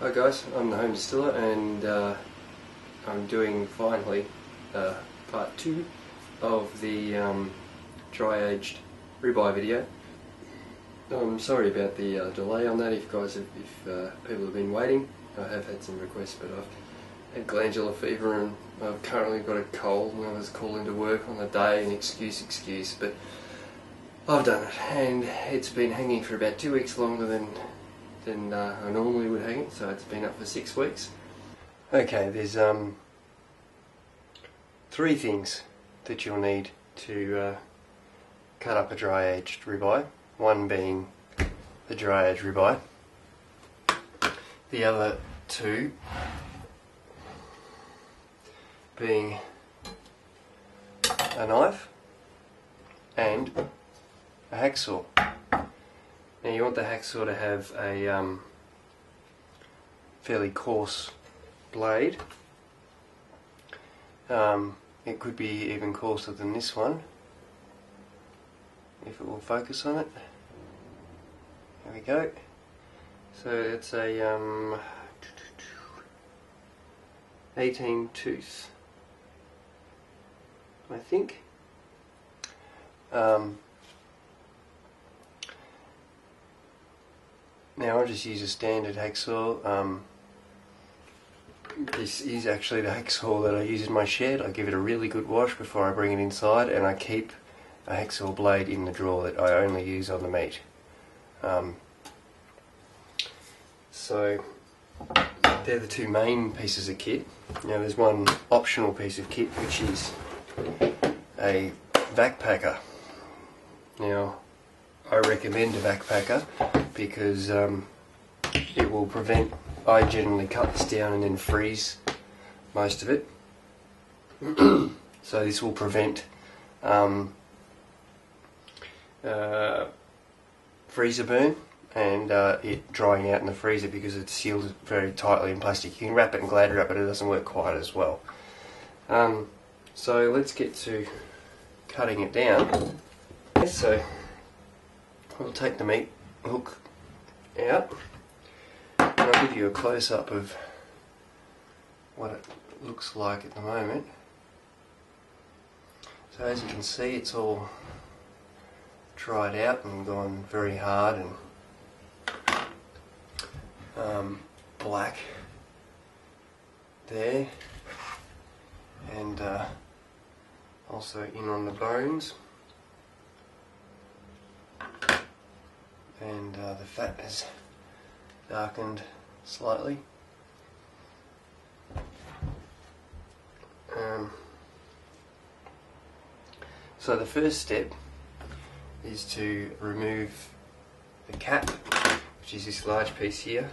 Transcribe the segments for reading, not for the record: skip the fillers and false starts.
Hi guys, I'm the home distiller and I'm doing finally part 2 of the dry aged ribeye video. I'm sorry about the delay on that if people have been waiting. I have had some requests, but I've had glandular fever and I've currently got a cold and I was calling to work on the day and excuse, but I've done it and it's been hanging for about 2 weeks longer than I normally would hang it, so it's been up for 6 weeks. Okay, there's 3 things that you'll need to cut up a dry aged ribeye. One being the dry aged ribeye. The other 2 being a knife and a hacksaw. Now you want the hacksaw to have a fairly coarse blade. It could be even coarser than this one, if it will focus on it. There we go. So it's a 18 tooth, I think. Now I'll just use a standard hacksaw. This is actually the hacksaw that I use in my shed. I give it a really good wash before I bring it inside, and I keep a hacksaw blade in the drawer that I only use on the meat. So they're the 2 main pieces of kit. Now there's one optional piece of kit which is a backpacker. Now I recommend a backpacker because it will prevent, I generally cut this down and then freeze most of it. So this will prevent freezer burn and it drying out in the freezer because it's sealed very tightly in plastic. You can wrap it in Glad wrap, but it doesn't work quite as well. So let's get to cutting it down. So I'll take the meat hook out and I'll give you a close-up of what it looks like at the moment. So as you can see, it's all dried out and gone very hard and black there, and also in on the bones, and the fat has darkened slightly. So the first step is to remove the cap, which is this large piece here.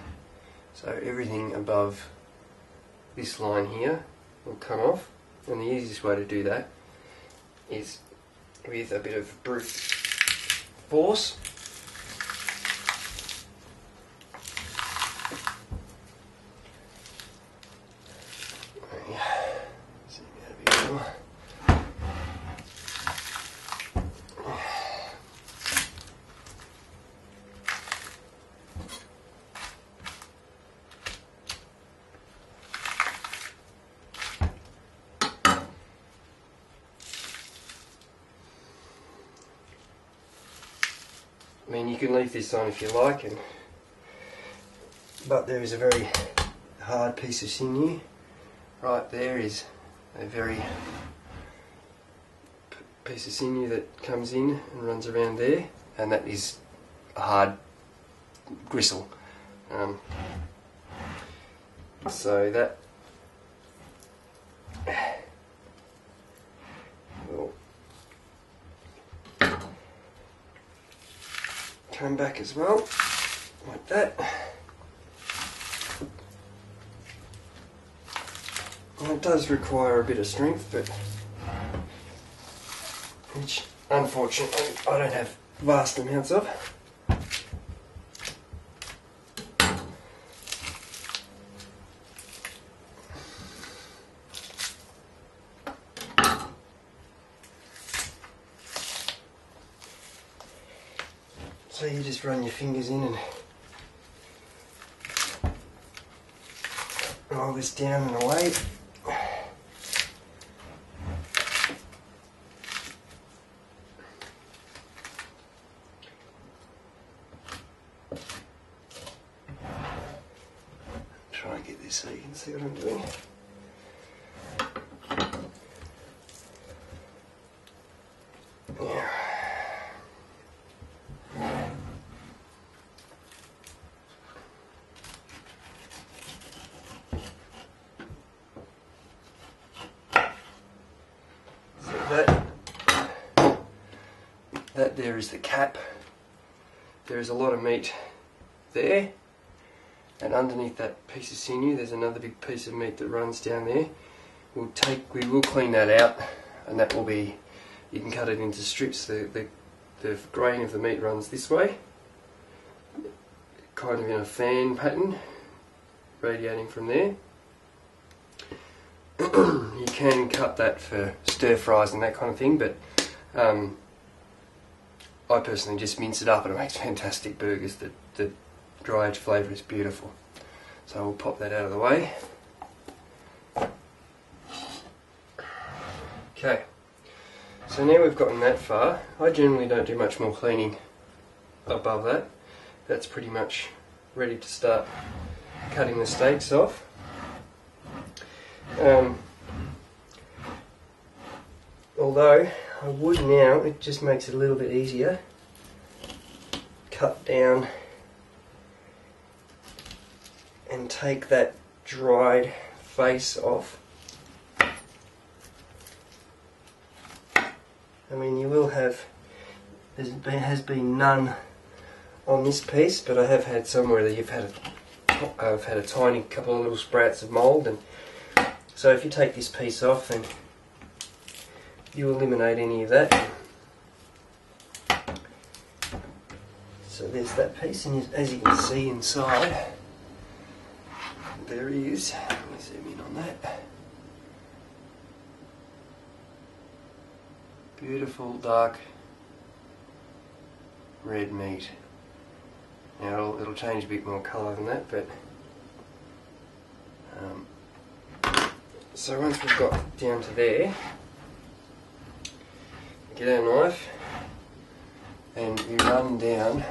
So everything above this line here will come off, and the easiest way to do that is with a bit of brute force. I mean, you can leave this on if you like, but there is a very hard piece of sinew. Right there is a very piece of sinew that comes in and runs around there, and that is a hard gristle. So that will come back as well, like that. And it does require a bit of strength, but which unfortunately I don't have vast amounts of. So you just run your fingers in and dial this down and away. Try and get this so you can see what I'm doing. Yeah. That there is the cap. There is a lot of meat there, and underneath that piece of sinew there's another big piece of meat that runs down there. We will clean that out, and that will be, you can cut it into strips. The grain of the meat runs this way, kind of in a fan pattern, radiating from there. You can cut that for stir fries and that kind of thing, but I personally just mince it up and it makes fantastic burgers. The dry aged flavour is beautiful. So we'll pop that out of the way. Okay, so now we've gotten that far. I generally don't do much more cleaning above that. That's pretty much ready to start cutting the steaks off. Although I would now, it just makes it a little bit easier, cut down and take that dried face off. I mean, you will have, there has been none on this piece, but I have had somewhere that I've had a tiny couple of little sprouts of mould, and so if you take this piece off, then you eliminate any of that. So there's that piece, and as you can see inside, there he is. Let me zoom in on that. Beautiful dark red meat. Now it'll change a bit more colour than that, but so once we've got down to there, get our knife and you run down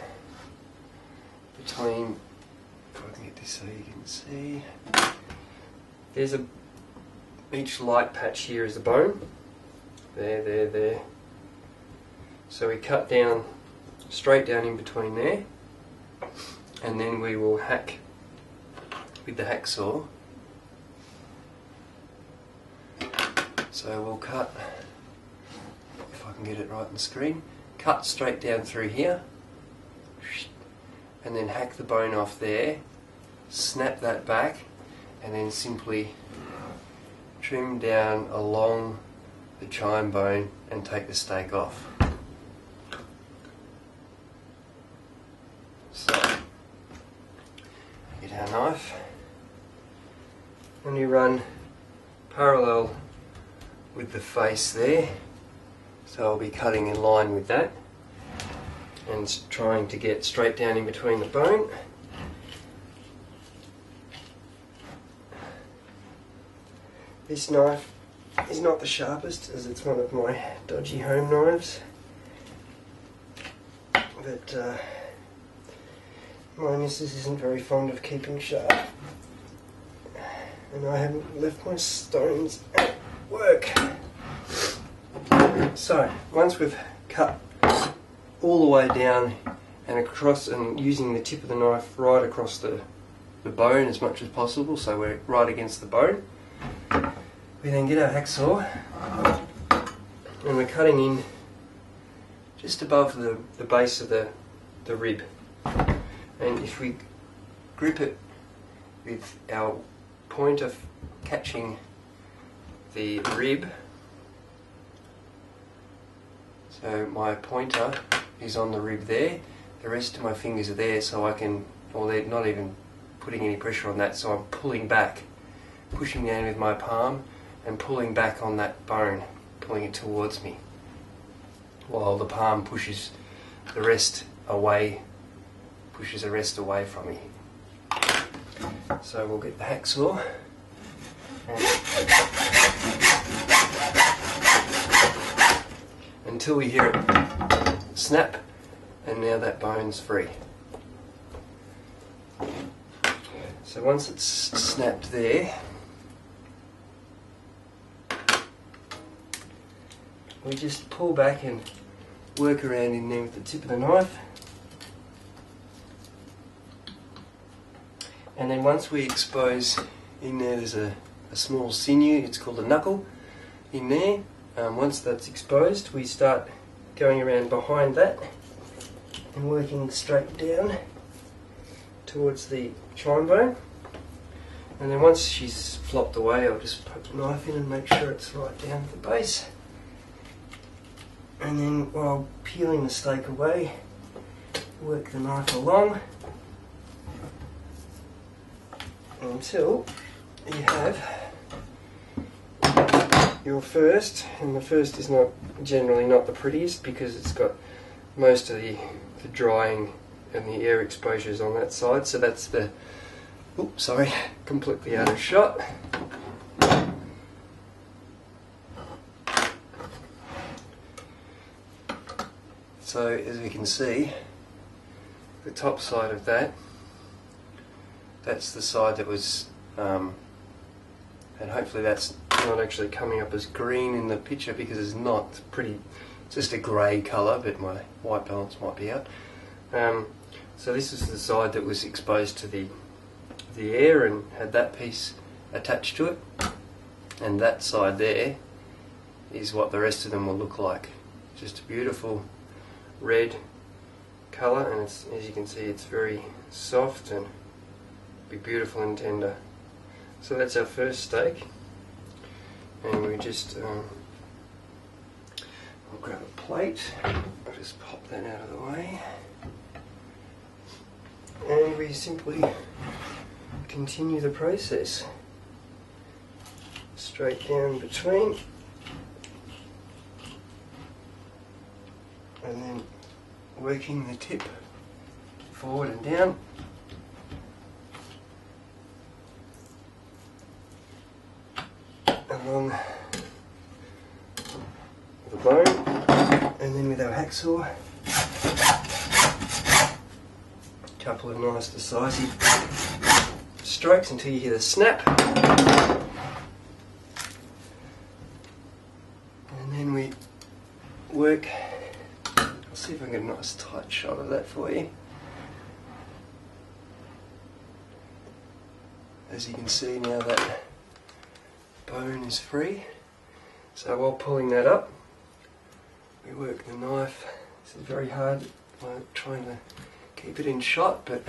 between, if I can get this so you can see, there's each light patch here is a bone. There. So we cut down, straight down in between there, and then we will hack with the hacksaw. So we'll cut, if I can get it right on the screen, cut straight down through here, and then hack the bone off there, snap that back, and then simply trim down along the chine bone and take the steak off. So, get our knife and you run parallel with the face there, so I'll be cutting in line with that and trying to get straight down in between the bone. This knife is not the sharpest, as it's one of my dodgy home knives, but my missus isn't very fond of keeping sharp, and I haven't left my stones at work. So once we've cut all the way down and across, and using the tip of the knife right across the bone as much as possible, so we're right against the bone, we then get our hacksaw and we're cutting in just above the base of the rib, and if we grip it with our pointer catching the rib, so my pointer is on the rib there, the rest of my fingers are there, so I can, or they're not even putting any pressure on that, so I'm pulling back, pushing down with my palm and pulling back on that bone, pulling it towards me, while the palm pushes the rest away from me. So we'll get the hacksaw until we hear it snap, and now that bone's free. So once it's snapped there, we just pull back and work around in there with the tip of the knife. And then once we expose in there's a small sinew, it's called a knuckle, in there. Once that's exposed, we start going around behind that and working straight down towards the chine bone. And then once she's flopped away, I'll just poke the knife in and make sure it's right down at the base. And then while peeling the steak away, work the knife along until you have your first, and the first is generally not the prettiest because it's got most of the drying and the air exposures on that side, so that's the, oops, sorry, completely out of shot. So as we can see, the top side of that, that's the side that was, and hopefully that's not actually coming up as green in the picture because it's not. It's pretty, just a grey colour, but my white balance might be out. So this is the side that was exposed to the air and had that piece attached to it, and that side there is what the rest of them will look like. Just a beautiful red colour, and it's, as you can see, it's very soft and be beautiful and tender. So that's our first steak, and we just I'll grab a plate, I'll just pop that out of the way, and we simply continue the process straight down between, and then working the tip forward and down. Along the bone, and then with our hacksaw, a couple of nice decisive strokes until you hear the snap, and then we work. I'll see if I can get a nice tight shot of that for you. As you can see now, that bone is free, so while pulling that up, we work the knife. This is very hard, I'm trying to keep it in shot, but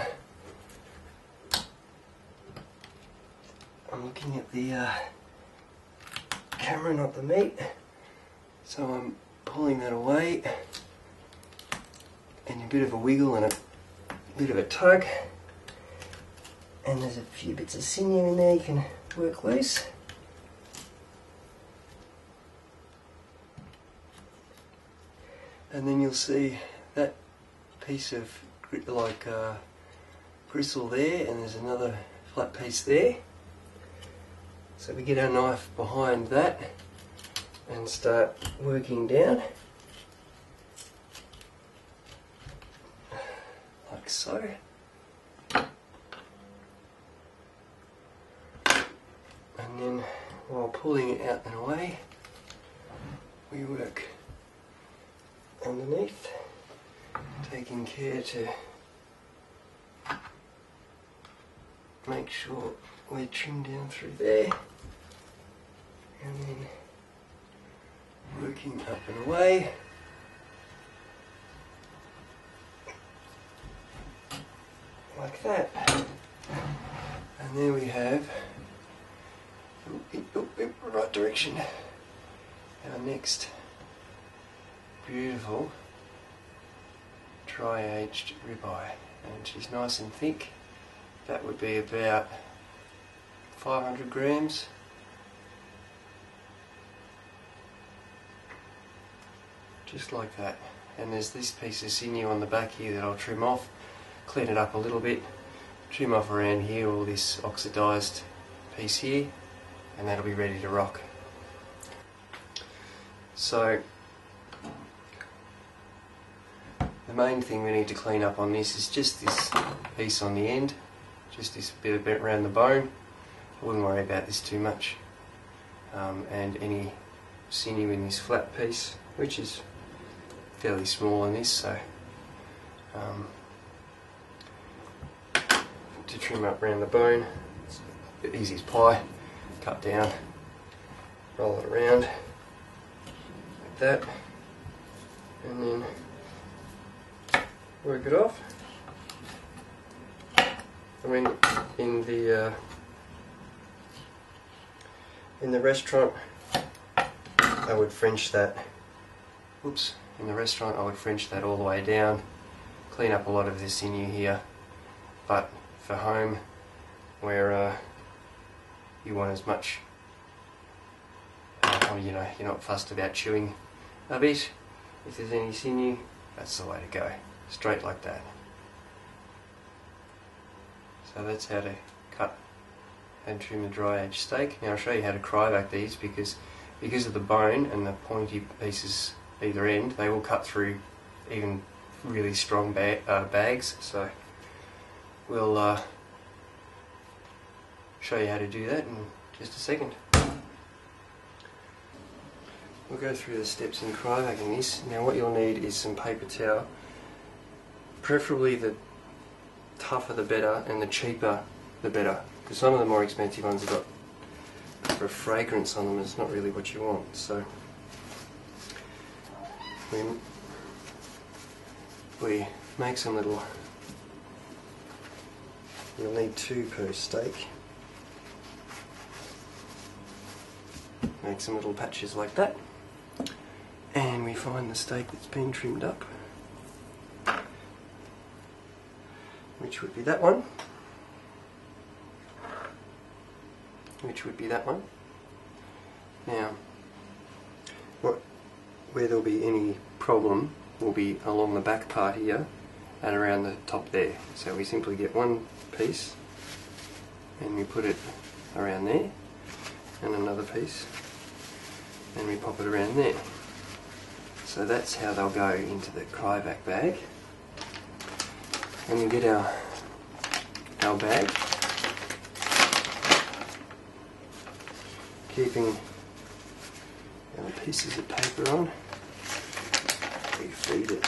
I'm looking at the camera, not the meat, so I'm pulling that away, and a bit of a wiggle and a bit of a tug, and there's a few bits of sinew in there you can work loose. And then you'll see that piece of gristle there, and there's another flat piece there. So we get our knife behind that and start working down, like so. And then while pulling it out and away, we work underneath, taking care to make sure we're trimmed down through there, and then working up and away. Like that. And there we have, right direction, our next beautiful dry aged ribeye, and she's nice and thick. That would be about 500 grams. Just like that. And there's this piece of sinew on the back here that I'll trim off, clean it up a little bit, trim off around here all this oxidised piece here, and that'll be ready to rock. So the main thing we need to clean up on this is just this piece on the end, just this bit around the bone. I wouldn't worry about this too much, and any sinew in this flat piece, which is fairly small in this, so to trim up around the bone, it's a bit easy as pie. Cut down, roll it around like that, and then work it off. I mean, in the restaurant, I would French that. Oops. In the restaurant, I would French that all the way down, clean up a lot of this sinew here. But for home, where you want as much, you know, you're not fussed about chewing a bit. If there's any sinew, that's the way to go. Straight like that. So that's how to cut and trim a dry aged steak. Now I'll show you how to cryovac these, because of the bone and the pointy pieces either end, they will cut through even really strong bags. So we'll show you how to do that in just a second. We'll go through the steps in cryovacing this. Now what you'll need is some paper towel, preferably the tougher the better and the cheaper the better, because some of the more expensive ones have got a fragrance on them and it's not really what you want. So we make some little, you'll need 2 per steak. Make some little patches like that, and we find the steak that's been trimmed up, which would be that one, which would be that one. Now, where there'll be any problem will be along the back part here and around the top there. So we simply get one piece and we put it around there, and another piece and we pop it around there. So that's how they'll go into the cryovac bag. And we get our bag, keeping our pieces of paper on. We feed it.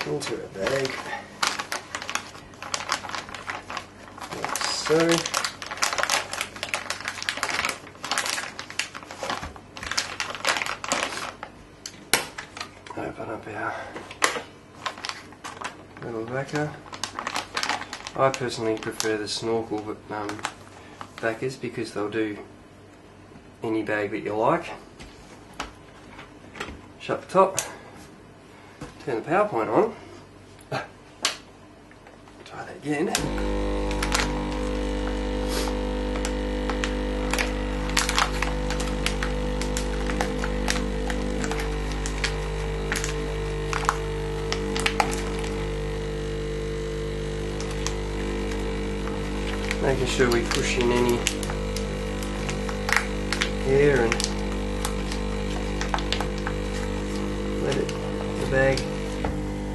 Into a bag, like so. Open up our little vacker. I personally prefer the snorkel vackers because they'll do any bag that you like. Shut the top. Turn the PowerPoint on. Try that again. Making sure we push in any air and let the bag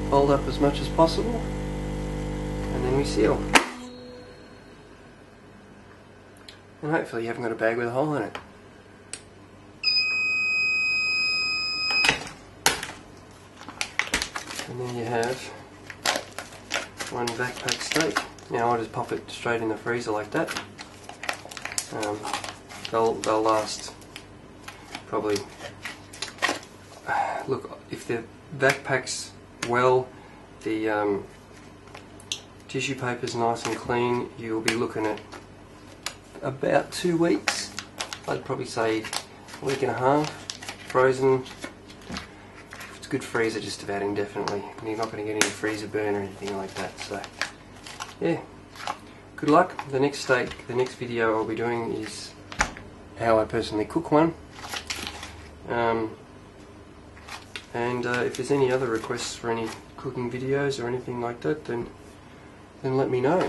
hold up as much as possible, and then we seal. And hopefully you haven't got a bag with a hole in it. And then you have one backpack steak. Now I'll just pop it straight in the freezer like that. They'll last probably, look, if the backpack's well, the tissue paper's nice and clean, you'll be looking at about 2 weeks. I'd probably say a week and a half, frozen. It's a good freezer just about indefinitely, and you're not going to get any freezer burn or anything like that. So yeah, good luck. The next video I'll be doing is how I personally cook one. And if there's any other requests for any cooking videos or anything like that, then let me know.